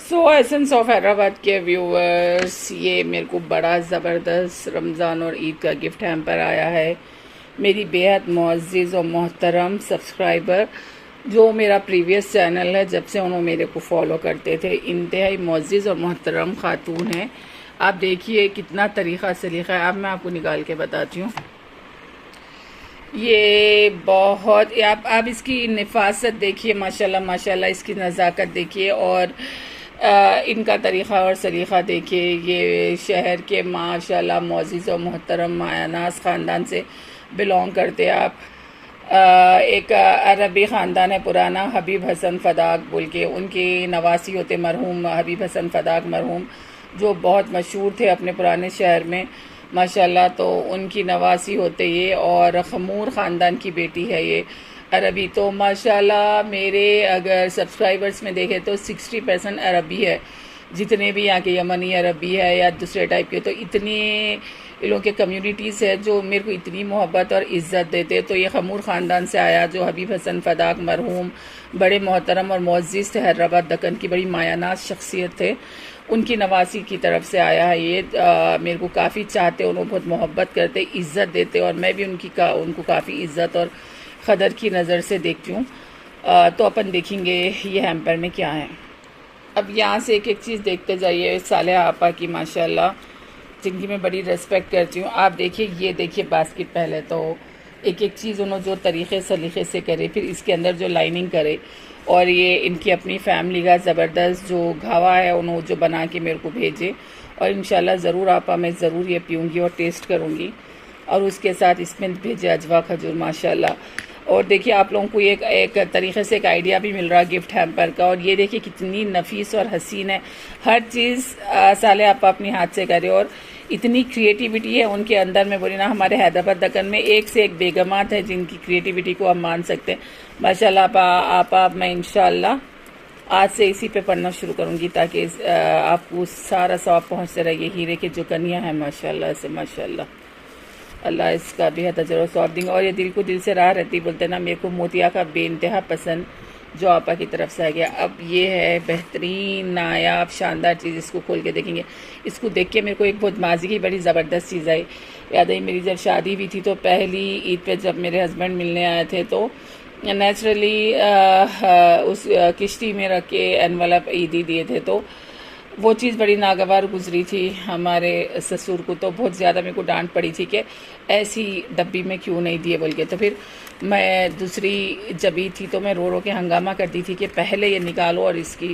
So essence of Hyderabad के viewers, ये मेरे को बड़ा ज़बरदस्त रमज़ान और ईद का गिफ्ट हैम्पर आया है। मेरी बेहद मुअज़्ज़िज़ और मोहतरम सब्सक्राइबर जो मेरा प्रीवियस चैनल है, जब से उन्होंने मेरे को फॉलो करते थे, इंतहाई मुअज़्ज़िज़ और मोहतरम ख़ातून हैं। आप देखिए कितना तरीक़ा सलीक़ा है। अब मैं आपको निकाल के बताती हूँ। ये बहुत आप इसकी नफासत देखिए, माशाल्लाह माशाल्लाह, इसकी नज़ाकत देखिए और इनका तरीक़ा और सलीक़ा देखिए। ये शहर के माशाल्लाह मुअज़्ज़िज़ और मोहतरम मायानाज़ ख़ानदान से बिलोंग करते आप। एक अरबी ख़ानदान है पुराना, हबीब हसन फ़दाक बोल के, उनके नवासी होते मरहूम हबीब हसन फ़दाक मरहूम, जो बहुत मशहूर थे अपने पुराने शहर में माशाल्लाह। तो उनकी नवासी होते ये, और खमूर ख़ानदान की बेटी है ये अरबी। तो माशाल्लाह मेरे अगर सब्सक्राइबर्स में देखें तो 60% अरबी है, जितने भी यहाँ के यमनी अरबी है या दूसरे टाइप के। तो इतनी इन लोगों के कम्युनिटीज़ है जो मेरे को इतनी मोहब्बत और इज़्ज़त देते। तो ये खमूर ख़ानदान से आया, जो हबीब हसन फ़दाक मरहूम बड़े मोहतरम और मुअज़्ज़िज़ थे, हैदराबाद दक्कन की बड़ी मायानाज़ शख्सियत थे, उनकी नवासी की तरफ से आया है ये। मेरे को काफ़ी चाहते, उन्होंने बहुत मोहब्बत करते, इज़्ज़त देते, और मैं भी उनको काफ़ी इज़्ज़त और क़दर की नज़र से देखती हूँ। तो अपन देखेंगे ये हैम्पर में क्या है। अब यहाँ से एक एक चीज़ देखते जाइए। सालेहा आपा की माशाल्लाह, जिनकी मैं बड़ी रेस्पेक्ट करती हूँ। आप देखिए, ये देखिए बास्केट, पहले तो एक एक चीज़ उन्होंने जो तरीक़े सलीक़े से करे, फिर इसके अंदर जो लाइनिंग करे, और ये इनकी अपनी फैमिली का ज़बरदस्त जो घावा है उन्होंने जो बना के मेरे को भेजे। और इंशाल्लाह ज़रूर आपा मैं ज़रूर ये पीऊँगी और टेस्ट करूँगी। और उसके साथ इसमें भेजे अजवा खजूर माशाल्लाह। और देखिए आप लोगों को एक तरीक़े से एक आइडिया भी मिल रहा है गिफ्ट हैम्पर का। और ये देखिए कितनी नफीस और हसीन है, हर चीज़ साले आप अपने हाथ से करे, और इतनी क्रिएटिविटी है उनके अंदर। में बोली ना, हमारे हैदराबाद दक्कन में एक से एक बेगमात है जिनकी क्रिएटिविटी को हम मान सकते हैं माशाल्लाह। आप मैं इंशाल्लाह आज से इसी पे पढ़ना शुरू करूँगी, ताकि आपको सारा सवाब पहुँचते रहे। ये हीरे के जो कन्या है माशाल्लाह से माशाल्लाह, अल्लाह इसका बेहद अजर और सवाब देंगे। और ये दिल को दिल से राह रहती, बोलते ना, मेरे को मोतिया का बेइंतहा पसंद जो आपा की तरफ से आ गया। अब ये है बेहतरीन नायाब शानदार चीज़, इसको खोल के देखेंगे। इसको देख के मेरे को एक बहुत माजी की बड़ी ज़बरदस्त चीज़ आई याद आई। मेरी जब शादी हुई थी तो पहली ईद पे जब मेरे हस्बैंड मिलने आए थे, तो नेचुरली उस किश्ती में रख के एनवलप ईदी दिए थे। तो वो चीज़ बड़ी नागवार गुजरी थी हमारे ससुर को। तो बहुत ज़्यादा मेरे को डांट पड़ी थी कि ऐसी डब्बी में क्यों नहीं दिए बोल के। तो फिर मैं दूसरी जबी थी तो मैं रो रो के हंगामा करती थी कि पहले ये निकालो और इसकी,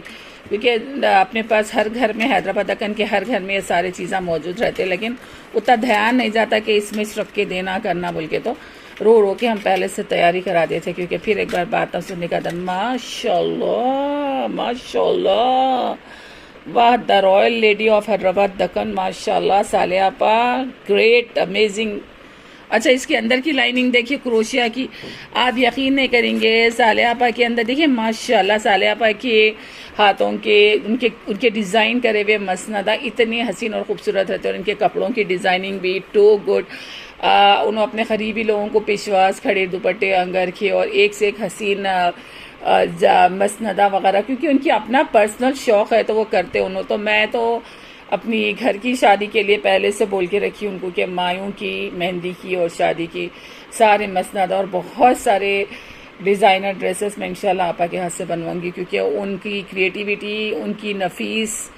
क्योंकि अपने पास हर घर में, हैदराबाद दक्कन के हर घर में ये सारे चीज़ें मौजूद रहते, लेकिन उतना ध्यान नहीं जाता कि इसमें रख के देना करना बोल के। तो रो रो के हम पहले से तैयारी करा देते, क्योंकि फिर एक बार बात सुनने का था। माशाल्लाह माशाल्लाह, वाह, the royal lady of Hyderabad Deccan माशाल्लाह, सालेहा आपा ग्रेट अमेजिंग। अच्छा, इसके अंदर की लाइनिंग देखिए क्रोशिया की, आप यकीन नहीं करेंगे। सालेहा आपा के अंदर देखिए माशाल्लाह, सालेहा आपा के हाथों के उनके डिज़ाइन करे हुए मसनदा इतने हसीन और खूबसूरत रहते, और इनके कपड़ों की डिज़ाइनिंग भी टू गुड। उन्होंने अपने करीबी लोगों को पेशवास, खड़े दुपट्टे, अंगर के, और एक से एक हसीन मसनदा वगैरह, क्योंकि उनकी अपना पर्सनल शौक़ है तो वो करते उन्होंने। तो मैं तो अपनी घर की शादी के लिए पहले से बोल के रखी उनको कि मायूं की, मेहंदी की और शादी की सारे मसनदा और बहुत सारे डिज़ाइनर ड्रेसेस मैं इंशाल्लाह आपा के हाथ से बनवाऊंगी, क्योंकि उनकी क्रिएटिविटी, उनकी नफीस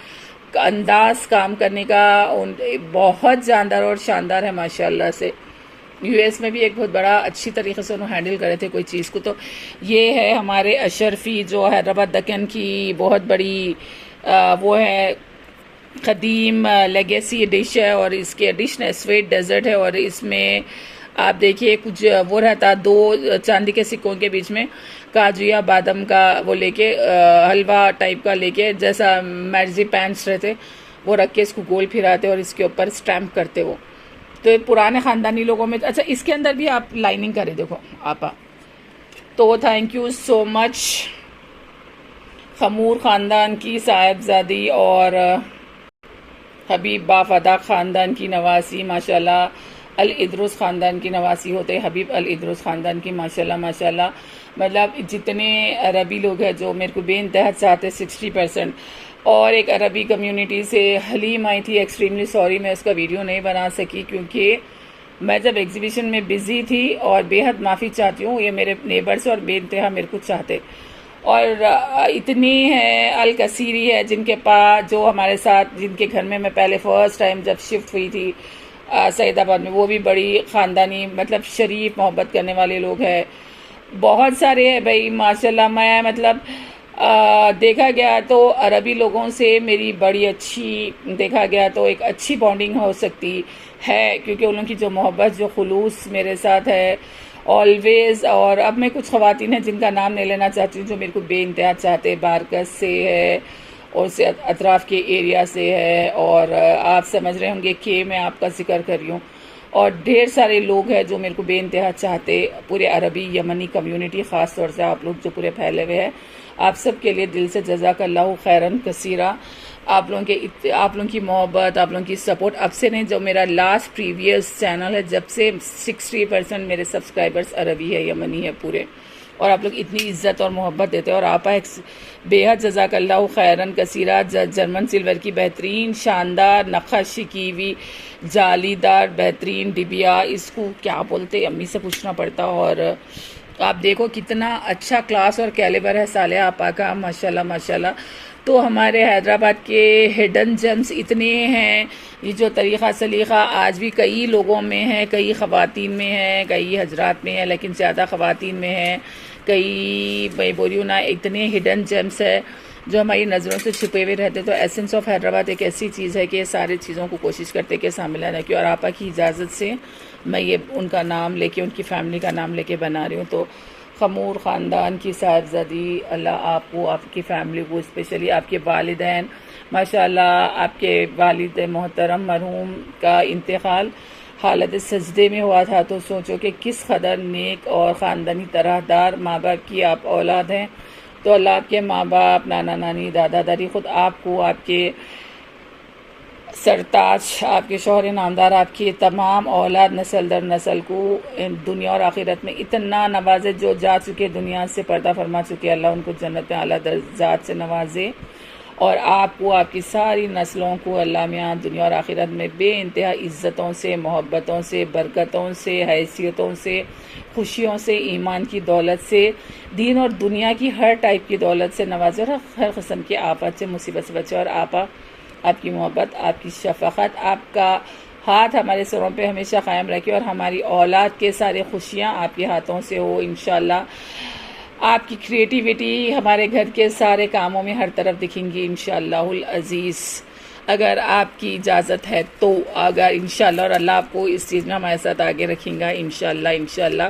अंदाज काम करने का बहुत जानदार और शानदार है माशाल्लाह से। यूएस में भी एक बहुत बड़ा अच्छी तरीके से उन्होंने हैंडल करे थे कोई चीज़ को। तो ये है हमारे अशरफी, जो हैदराबाद दक्कन की बहुत बड़ी वो है क़दीम लेगेसी डिश है। और इसके डिश ने स्वीट डेजर्ट है, और इसमें आप देखिए कुछ वो रहता, दो चांदी के सिक्कों के बीच में काजू या बादाम का वो लेके हलवा टाइप का लेके, जैसा मर्जी पैंट्स रहते वो रख के इसको गोल फिराते और इसके ऊपर स्टैम्प करते वो। तो पुराने ख़ानदानी लोगों में। अच्छा, इसके अंदर भी आप लाइनिंग करें, देखो आपा। तो थैंक यू सो मच खमूर ख़ानदान की साहिबजादी और हबीब बा फ़दाक ख़ानदान की नवासी माशाल्लाह। अल इदरुस ख़ानदान की नवासी होते, हबीब अल इदरुस ख़ानदान की माशाल्लाह माशाल्लाह। मतलब जितने अरबी लोग हैं जो मेरे को बेइंतहा चाहते 60%। और एक अरबी कम्युनिटी से हलीम आई थी, एक्सट्रीमली सॉरी मैं उसका वीडियो नहीं बना सकी क्योंकि मैं जब एग्जीबिशन में बिज़ी थी, और बेहद माफ़ी चाहती हूँ, ये मेरे नेबर्स और बेइंतहा मेरे को चाहते। और इतनी है अल कसीरी है जिनके पास, जो हमारे साथ, जिनके घर में मैं पहले फ़र्स्ट टाइम जब शिफ्ट हुई थी सईदाबाद में, वो भी बड़ी ख़ानदानी मतलब शरीफ मोहब्बत करने वाले लोग हैं। बहुत सारे हैं भाई माशाल्लाह। मैं मतलब देखा गया तो अरबी लोगों से मेरी बड़ी अच्छी, देखा गया तो एक अच्छी बॉन्डिंग हो सकती है क्योंकि उन लोगों की जो मोहब्बत, जो खुलूस मेरे साथ है ऑलवेज़। और अब मैं कुछ ख़वातीन हैं जिनका नाम नहीं लेना चाहती हूँ जो मेरे को बेइंतहा चाहते, बारकस से है और से अतराफ़ के एरिया से है, और आप समझ रहे होंगे कि मैं आपका जिक्र कर रही हूँ। और ढेर सारे लोग हैं जो मेरे को बेइंतहा चाहते, पूरे अरबी यमनी कम्युनिटी, ख़ास तौर से आप लोग जो पूरे फैले हुए हैं, आप सब के लिए दिल से जज़ाकल्लाहु खैरन कसीरा। आप लोगों की मोहब्बत, आप लोगों की सपोर्ट, अब से नहीं, जो मेरा लास्ट प्रीवियस चैनल है जब से 60% मेरे सब्सक्राइबर्स अरबी है, यमनी है पूरे, और आप लोग इतनी इज्जत और मोहब्बत देते हैं। और आपा एक बेहद जज़ाकल्लाहु खैरन कसीरा। जर्मन सिल्वर की बेहतरीन शानदार नक्काशी की हुई जालीदार बेहतरीन डिबिया, इसको क्या बोलते अम्मी से पूछना पड़ता। और आप देखो कितना अच्छा क्लास और कैलिबर है साले आपा का, माशाल्लाह माशाल्लाह। तो हमारे हैदराबाद के हिडन जेम्स इतने हैं, ये जो तरीक़ा सलीक़ा आज भी कई लोगों में है, कई ख़वातीन में है, कई हजरात में है, लेकिन ज़्यादा ख़वातीन में है, कई मैं बोली हूँ ना, इतने हिडन जेम्स है जो हमारी नज़रों से छुपे हुए रहते। तो एसेंस ऑफ हैदराबाद एक ऐसी चीज़ है कि ये सारी चीज़ों को कोशिश करते कि सामने लाने की, और आपा की इजाज़त से मैं ये उनका नाम लेके, उनकी फ़ैमिली का नाम लेके बना रही हूँ। तो खमूर ख़ानदान की साहिबजादी, अल्लाह आपको, आपकी फ़ैमिली को, स्पेशली आपके वालिदैन माशाल्लाह, आपके वालिद मोहतरम मरहूम का इंतकाल हालत सजदे में हुआ था, तो सोचो कि किस कदर नेक और ख़ानदानी तरहदार माँ बाप की आप औलाद हैं। तो अल्लाह आपके माँ बाप, नाना नानी, दादा दादी, ख़ुद आपको, आपके सरताज, आपके शौहर नामदार, आपकी तमाम औलाद नस्ल दर नस्ल को दुनिया और आखिरत में इतना नवाजे, जो जा चुके दुनिया से पर्दा फरमा चुके, अल्लाह उनको जन्नत में आला दर्जात से नवाजे, और आपको, आपकी सारी नस्लों को अल्लाह में दुनिया और आखिरत में बेइंतहा इज़्ज़तों से, मोहब्बतों से, बरकतों से, हैसियतों से, खुशियों से, ईमान की दौलत से, दीन और दुनिया की हर टाइप की दौलत से नवाजे, और हर किस्म की आफत से, मुसीबत से बचे। और आपा, आपकी मोहब्बत, आपकी शफ़क़त, आपका हाथ हमारे सरों पे हमेशा कायम रखे, और हमारी औलाद के सारे खुशियाँ आपके हाथों से हो इंशाअल्लाह। आपकी क्रिएटिविटी हमारे घर के सारे कामों में हर तरफ दिखेंगी इंशाअल्लाहुल अज़ीज़, अगर आपकी इजाज़त है तो, अगर इंशाअल्लाह, और अल्लाह आपको इस चीज़ में हमारे साथ आगे रखेंगे इंशाअल्लाह इंशाअल्लाह।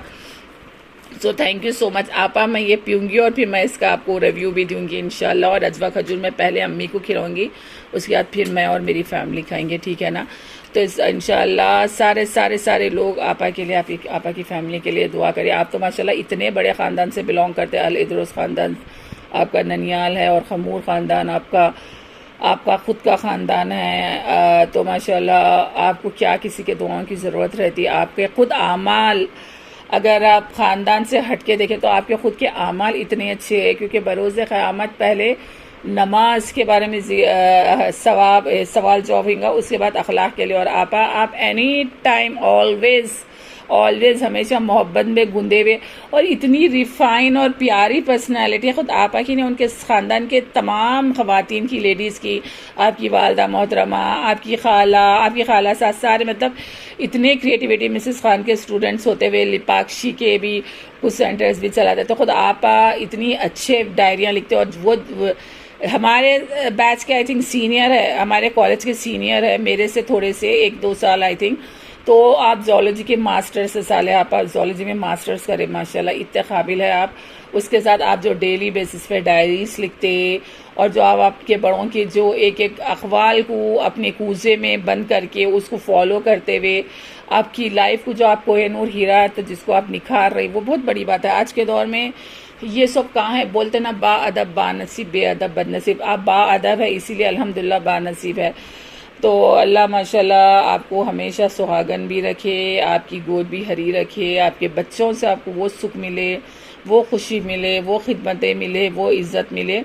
So thank you so much आपा। मैं ये पीऊँगी और फिर मैं इसका आपको रिव्यू भी दूँगी इंशाअल्लाह। और अजवा खजूर मैं पहले अम्मी को खिलाऊँगी, उसके बाद फिर मैं और मेरी फैमिली खाएंगे, ठीक है ना। तो इंशाअल्लाह सारे सारे सारे लोग आपा के लिए, आपा की फैमिली के लिए दुआ करिए। आप तो माशाल्लाह इतने बड़े ख़ानदान से बिलोंग करते हैं, अल इदरुस ख़ानदान आपका ननियाल है, और खमूर ख़ानदान आपका ख़ुद का ख़ानदान है। तो माशाल्लाह आपको क्या किसी के दुआओं की ज़रूरत रहती है। आपके ख़ुद आमाल, अगर आप ख़ानदान से हट के देखें तो आपके ख़ुद के आमाल इतने अच्छे हैं, क्योंकि बरोज़ क़यामत पहले नमाज के बारे में सवाल जवाब होगा, उसके बाद अखलाक के लिए। और आप एनी टाइम ऑलवेज़ हमेशा मोहब्बत में गुंदे हुए, और इतनी रिफ़ाइन और प्यारी पर्सनैलिटी ख़ुद आपा की ने, उनके ख़ानदान के तमाम ख़वातीन की, लेडीज़ की, आपकी वालदा मोहतरमा, आपकी खाला साथ सारे, मतलब इतने क्रिएटिविटी। मिसेस खान के स्टूडेंट्स होते हुए लिपाक्षी के भी कुछ सेंटर्स भी चलाते, तो ख़ुद आपा इतनी अच्छे डायरियाँ लिखते, और वो हमारे बैच के आई थिंक सीनियर है, हमारे कॉलेज के सीनियर है, मेरे से थोड़े से 1-2 साल आई थिंक। तो आप ज़ूलॉजी के मास्टर्स से साले, आप ज़ूलॉजी में मास्टर्स करें माशाल्लाह, इतने काबिल है आप। उसके साथ आप जो डेली बेसिस पे डायरीज लिखते, और जो आप आपके बड़ों के जो एक एक अक़वाल को अपने कूजे में बंद करके उसको फॉलो करते हुए आपकी लाइफ को, जो आप कोहिनूर हीरा है तो जिसको आप निखार रही, वो बहुत बड़ी बात है। आज के दौर में ये सब कहाँ है, बोलते ना बाअदब बानसीब, बेअदब बदनसीब। आप बाअदब है इसीलिए अल्हम्दुलिल्लाह बानसीब है। तो अल्लाह माशाल्लाह आपको हमेशा सुहागन भी रखे, आपकी गोद भी हरी रखे, आपके बच्चों से आपको वो सुख मिले, वो खुशी मिले, वो खिदमतें मिले, वो इज़्ज़त मिले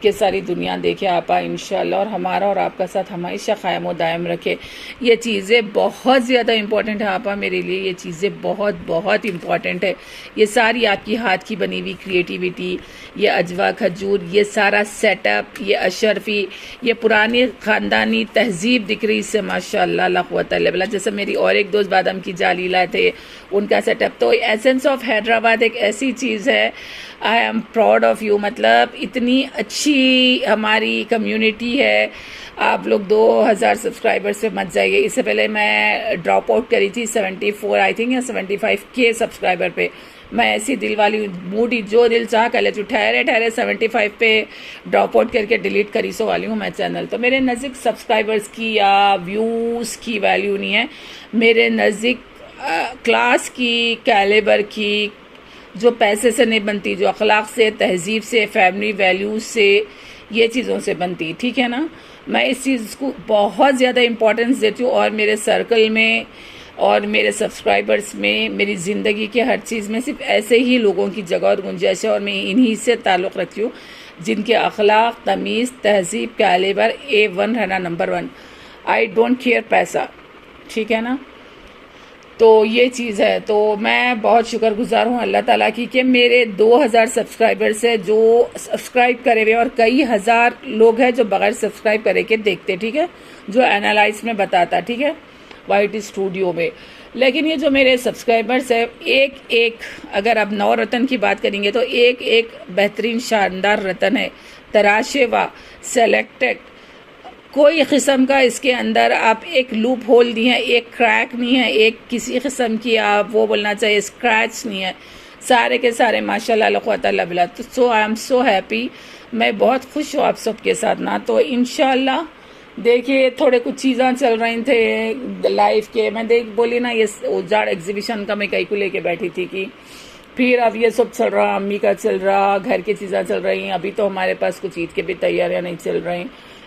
कि सारी दुनिया देखे आपा इंशाल्लाह, और हमारा और आपका साथ हमेशा क़ायम व दायम रखे। ये चीज़ें बहुत ज़्यादा इम्पॉर्टेंट है आपा मेरे लिए, ये चीज़ें बहुत बहुत इम्पॉर्टेंट है। ये सारी आपकी हाथ की बनी हुई क्रिएटिविटी, ये अजवा खजूर, ये सारा सेटअप, ये अशरफी, ये पुरानी ख़ानदानी तहजीब दिख रही इससे माशाअल्लाह ला क़ुव्वत इल्ला बिल्लाह। जैसे मेरी और एक दोस्त बादाम की जाली लाए थे, उनका सेटअप। तो एसेंस ऑफ हैदराबाद एक ऐसी चीज़ है, I am proud of you. मतलब इतनी अच्छी हमारी कम्युनिटी है। आप लोग 2000 सब्सक्राइबर से मत जाइए। इससे पहले मैं ड्रॉप आउट करी थी 74 आई थिंक या 75 के सब्सक्राइबर पे। मैं ऐसी दिल वाली मूडी, जो दिल चाह कर ले, जो ठहरे ठहरे 75 पे ड्रॉप आउट करके डिलीट करी सो वाली हूँ मैं चैनल। तो मेरे नज़दीक सब्सक्राइबर्स की या व्यूज़ की वैल्यू नहीं है, मेरे नज़दीक क्लास की, कैलिबर की, जो पैसे से नहीं बनती, जो अखलाक से, तहजीब से, फैमिली वैल्यूज से, ये चीज़ों से बनती, ठीक है ना। मैं इस चीज़ को बहुत ज़्यादा इम्पोर्टेंस देती हूँ, और मेरे सर्कल में और मेरे सब्सक्राइबर्स में, मेरी ज़िंदगी के हर चीज़ में सिर्फ ऐसे ही लोगों की जगह और गुंजाइश है, और मैं इन्हीं से ताल्लुक़ रखती हूँ जिनके अखलाक, तमीज़, तहजीब, कैलिबर A1 रहना, नंबर 1। आई डोंट केयर पैसा, ठीक है ना। तो ये चीज़ है। तो मैं बहुत शुक्रगुजार हूँ अल्लाह ताला की कि मेरे 2000 सब्सक्राइबर्स है जो सब्सक्राइब करे हुए, और कई हज़ार लोग हैं जो बगैर सब्सक्राइब करे के देखते, ठीक है, जो एनालाइज में बताता, ठीक है, YT स्टूडियो में। लेकिन ये जो मेरे सब्सक्राइबर्स है, एक एक, अगर आप 9 रतन की बात करेंगे तो एक एक बेहतरीन शानदार रतन है, तराशे व सेलेक्टेड। कोई किस्म का इसके अंदर आप एक लूप होल नहीं है, एक क्रैक नहीं है, एक किसी किस्म की आप वो बोलना चाहिए स्क्रैच नहीं है, सारे के सारे माशाल्लाह ला क़ुव्वत इल्ला बिल्लाह। तो सो आई एम सो हैप्पी, मैं बहुत खुश हूँ आप सबके साथ ना। तो इंशाल्लाह देखिए, थोड़े कुछ चीज़ें चल रही थे लाइफ के, मैं बोली ना, ये उजाड़ एग्जीबिशन का मैं कई को लेके बैठी थी कि फिर अब ये सब चल रहा, अम्मी का चल रहा, घर की चीज़ें चल रही। अभी तो हमारे पास कुछ ईद के भी तैयारियां नहीं चल रही,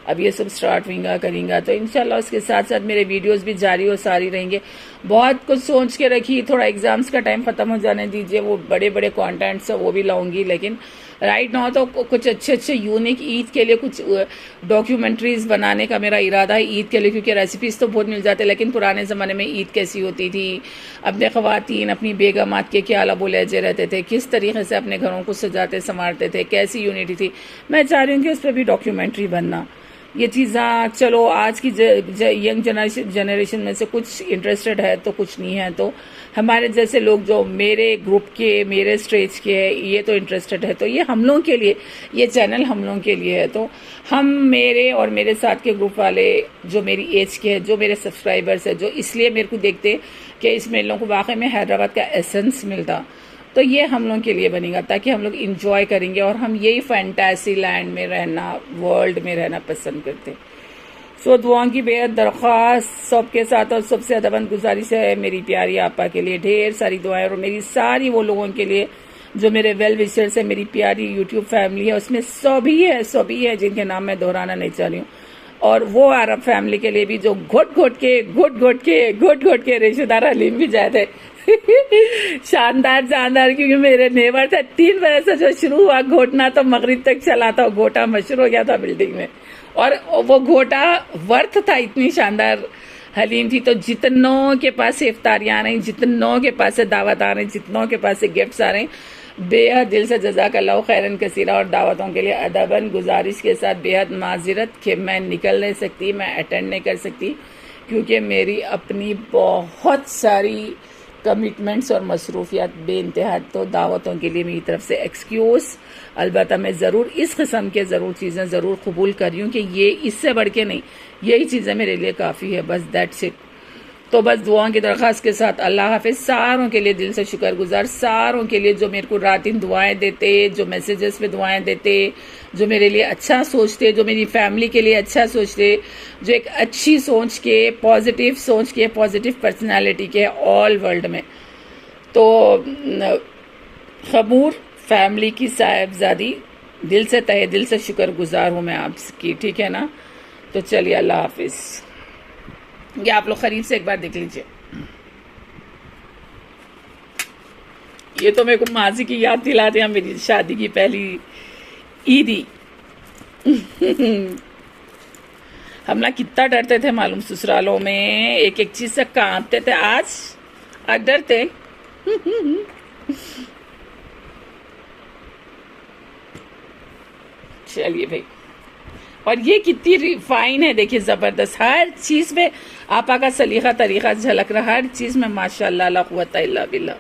अब ये सब स्टार्ट होगा करेंगे। तो इंशाल्लाह उसके साथ साथ मेरे वीडियोस भी जारी और सारी रहेंगे। बहुत कुछ सोच के रखी, थोड़ा एग्जाम्स का टाइम ख़त्म हो जाने दीजिए, वो बड़े बड़े कंटेंट्स है वो भी लाऊंगी। लेकिन राइट नाउ तो कुछ अच्छे अच्छे यूनिक ईद के लिए कुछ डॉक्यूमेंट्रीज बनाने का मेरा इरादा है ईद के लिए, क्योंकि रेसिपीज़ तो बहुत मिल जाते, लेकिन पुराने ज़माने में ईद कैसी होती थी, अपने ख़वातीन अपनी बेगमात के क्या अला लहजे रहते थे, किस तरीके से अपने घरों को सजाते संवारते थे, कैसी यूनिटी थी। मैं चाह रही हूँ कि उस पर भी डॉक्यूमेंट्री बनना। ये चीज़ें चलो आज की यंग जनरेशन में से कुछ इंटरेस्टेड है तो कुछ नहीं है, तो हमारे जैसे लोग जो मेरे ग्रुप के, मेरे स्टेज के हैं, ये तो इंटरेस्टेड है। तो ये हम लोगों के लिए, ये चैनल हम लोगों के लिए है। तो हम, मेरे और मेरे साथ के ग्रुप वाले जो मेरी एज के हैं, जो मेरे सब्सक्राइबर्स हैं, जो इसलिए मेरे को देखते कि इसमें इन लोगों को वाकई में हैदराबाद का एसेंस मिलता, तो ये हम लोगों के लिए बनेगा, ताकि हम लोग इंजॉय करेंगे, और हम यही फैंटेसी लैंड में रहना, वर्ल्ड में रहना पसंद करते। सो दुआओं की बेहद दरख्वास्त सबके साथ, और सबसे अदबन गुजारिश है मेरी प्यारी आपा के लिए ढेर सारी दुआएं, और मेरी सारी वो लोगों के लिए जो मेरे वेल विशर्स है, मेरी प्यारी यूट्यूब फैमिली है, उसमें सभी है जिनके नाम मैं दोहराना नहीं चाह रही हूँ, और वो अरब फैमिली के लिए भी जो घुट घुट के रिश्तेदार हलीम भी जाए थे शानदार, क्योंकि मेरे नेबर थे 3 बजे से जो शुरू हुआ घोटना, तो मगरिब तक चला था, घोटा मशहूर हो गया था बिल्डिंग में, और वो घोटा वर्थ था, इतनी शानदार हलीम थी। तो जितनों के पास इफ्तारियां आ रही, जितनों के पास से दावत आ रही, जितनों के पास से गिफ्ट्स आ रहे, बेहद दिल से जज़ाकल्लाहु खैरन कसीरा, और दावतों के लिए अदबन गुजारिश के साथ बेहद माज़रत कि मैं निकल नहीं सकती, मैं अटेंड नहीं कर सकती, क्योंकि मेरी अपनी बहुत सारी कमिटमेंट्स और मसरूफियात बेइंतहा। तो दावतों के लिए मेरी तरफ से एक्सक्यूज़। अलबत्ता मैं ज़रूर इस किस्म के ज़रूर चीज़ें ज़रूर कबूल कर रही हूँ कि ये इससे बढ़ के नहीं, यही चीज़ें मेरे लिए काफ़ी है, बस दैट्स इट। तो बस दुआओं की दरख्वास्त के साथ अल्लाह हाफिज़। सारों के लिए दिल से शुक्रगुजार, सारों के लिए जो मेरे को रात दिन दुआएं देते, जो मैसेजेस पे दुआएं देते, जो मेरे लिए अच्छा सोचते, जो मेरी फैमिली के लिए अच्छा सोचते, जो एक अच्छी सोच के, पॉजिटिव सोच के, पॉजिटिव पर्सनालिटी के ऑल वर्ल्ड में। तो खमूर फैमिली की साहिबजादी, दिल से तहे दिल से शुक्रगुजार हूँ मैं आपकी, ठीक है ना। तो चलिए, अल्लाह हाफिज़। ये आप लोग करीब से एक बार देख लीजिए। ये तो मेरे को माजी की याद दिलाते हैं, मेरी शादी की पहली ईदी। हम ना कितना डरते थे मालूम, ससुरालों में एक एक चीज से कांपते थे। आज डरते। चलिए भाई, और ये कितनी रिफाइन है, देखिए जबरदस्त, हर चीज में आपा का सलीका तरीका झलक रहा, हर चीज में माशाल्लाह ला कुव्वता इल्ला बिल्लाह।